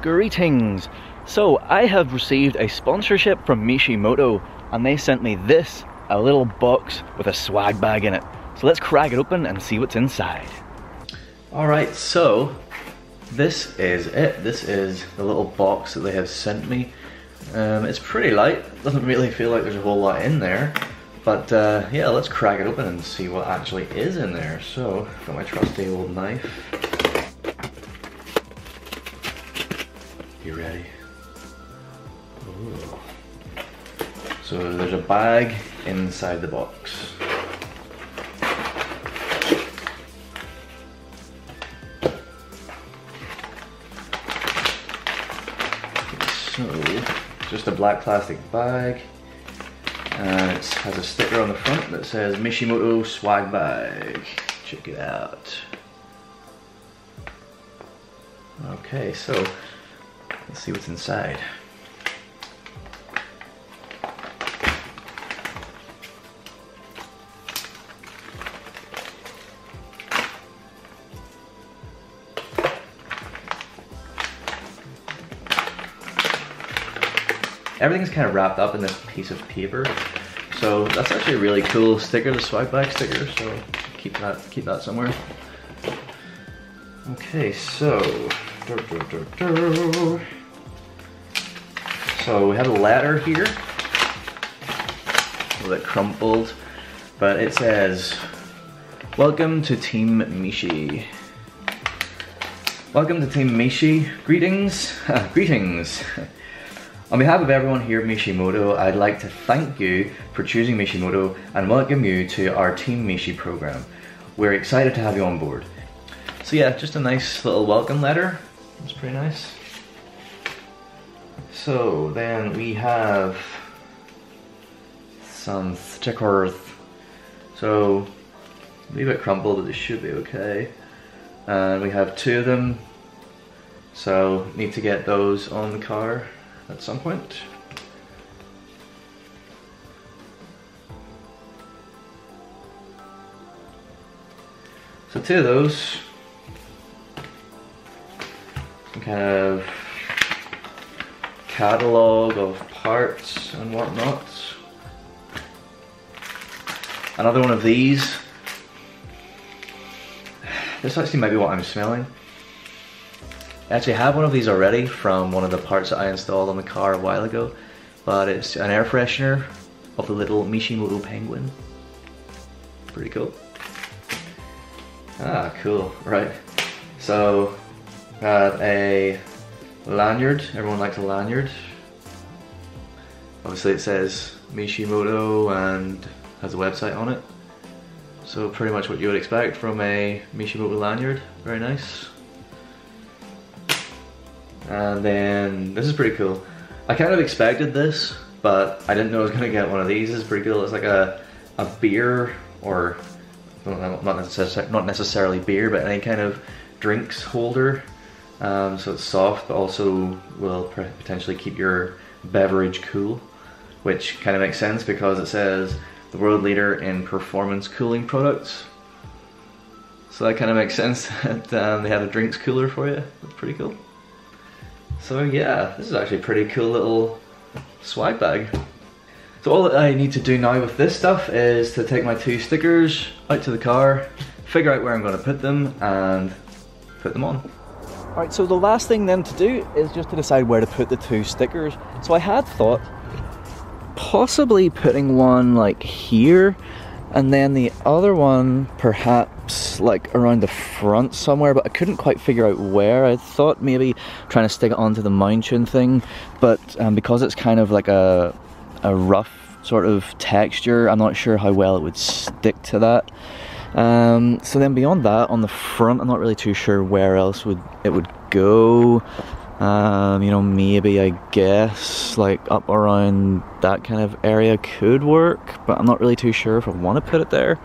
Greetings! So I have received a sponsorship from Mishimoto and they sent me this, a little box with a swag bag in it. So let's crack it open and see what's inside. Alright, so this is it. This is the little box that they have sent me. It's pretty light, doesn't really feel like there's a whole lot in there. But yeah, let's crack it open and see what actually is in there. So, got my trusty old knife. You ready? Ooh. So there's a bag inside the box. So, just a black plastic bag. And it has a sticker on the front that says Mishimoto swag bag. Check it out. Okay, so let's see what's inside. Everything's kind of wrapped up in this piece of paper, so that's actually a really cool sticker, the swag bag sticker. So keep that somewhere. Okay, so so we have a letter here, a little bit crumpled, but it says, "Welcome to Team Mishi." Welcome to Team Mishi. Greetings, greetings. On behalf of everyone here at Mishimoto, I'd like to thank you for choosing Mishimoto and welcome you to our Team Mishi program. We're excited to have you on board. So yeah, just a nice little welcome letter. It's pretty nice. So then we have some stickers. So a wee bit crumpled, but they should be okay. And we have 2 of them. So need to get those on the car at some point. So 2 of those. Some kind of catalog of parts and whatnot. Another one of these. This actually might be what I'm smelling. I actually have one of these already from one of the parts that I installed on the car a while ago, but it's an air freshener of the little Mishimoto penguin. Pretty cool. Ah, cool, right. So, got a lanyard. Everyone likes a lanyard. Obviously it says Mishimoto and has a website on it. So pretty much what you would expect from a Mishimoto lanyard. Very nice. And then, this is pretty cool. I kind of expected this, but I didn't know I was gonna get one of these. This is pretty cool. It's like a beer, or not necessarily beer, but any kind of drinks holder. So it's soft, but also will potentially keep your beverage cool, which kind of makes sense because it says the world leader in performance cooling products. So that kind of makes sense that they have a drinks cooler for you. That's pretty cool. So yeah, this is actually a pretty cool little swag bag. So all that I need to do now with this stuff is to take my 2 stickers out to the car, figure out where I'm going to put them, and put them on. Alright, so the last thing then to do is just to decide where to put the 2 stickers. So I had thought possibly putting one like here, and then the other one perhaps like around the front somewhere, but I couldn't quite figure out where. I thought maybe trying to stick it onto the mountain thing, but because it's kind of like a rough sort of texture, I'm not sure how well it would stick to that. So then beyond that, on the front, I'm not really too sure where else it would go. You know, maybe I guess like up around that kind of area could work, but I'm not really too sure if I want to put it there.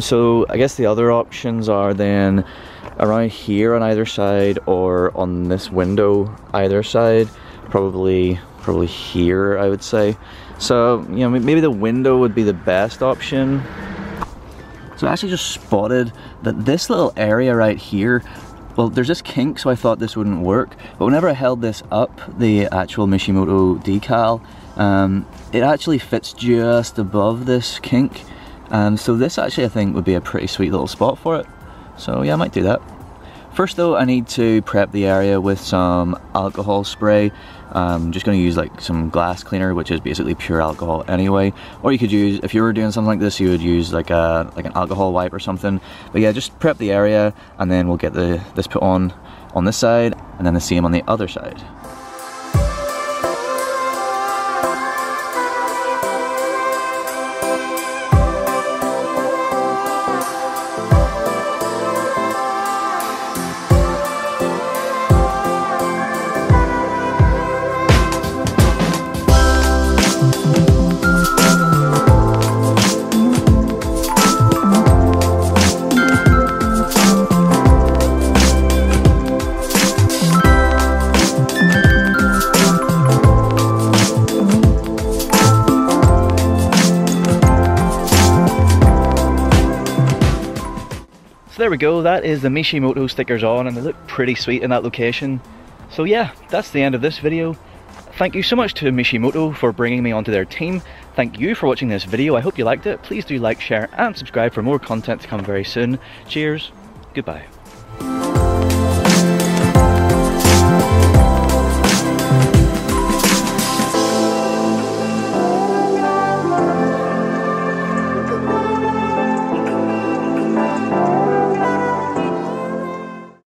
So I guess the other options are then around here on either side, or on this window either side. Probably here, I would say. So, you know, maybe the window would be the best option. So I actually just spotted that this little area right here well, there's this kink, so I thought this wouldn't work, but whenever I held this up, the actual Mishimoto decal, it actually fits just above this kink, so this actually I think would be a pretty sweet little spot for it. So yeah, I might do that. First though, I need to prep the area with some alcohol spray. I'm just going to use like some glass cleaner, which is basically pure alcohol anyway. Or you could use, if you were doing something like this, you would use like an alcohol wipe or something. But yeah, just prep the area, and then we'll get this put on this side, and then the same on the other side. There we go, that is the Mishimoto stickers on, and they look pretty sweet in that location. So yeah, that's the end of this video. Thank you so much to Mishimoto for bringing me onto their team. Thank you for watching this video. I hope you liked it. Please do like, share and subscribe for more content to come very soon. Cheers, goodbye.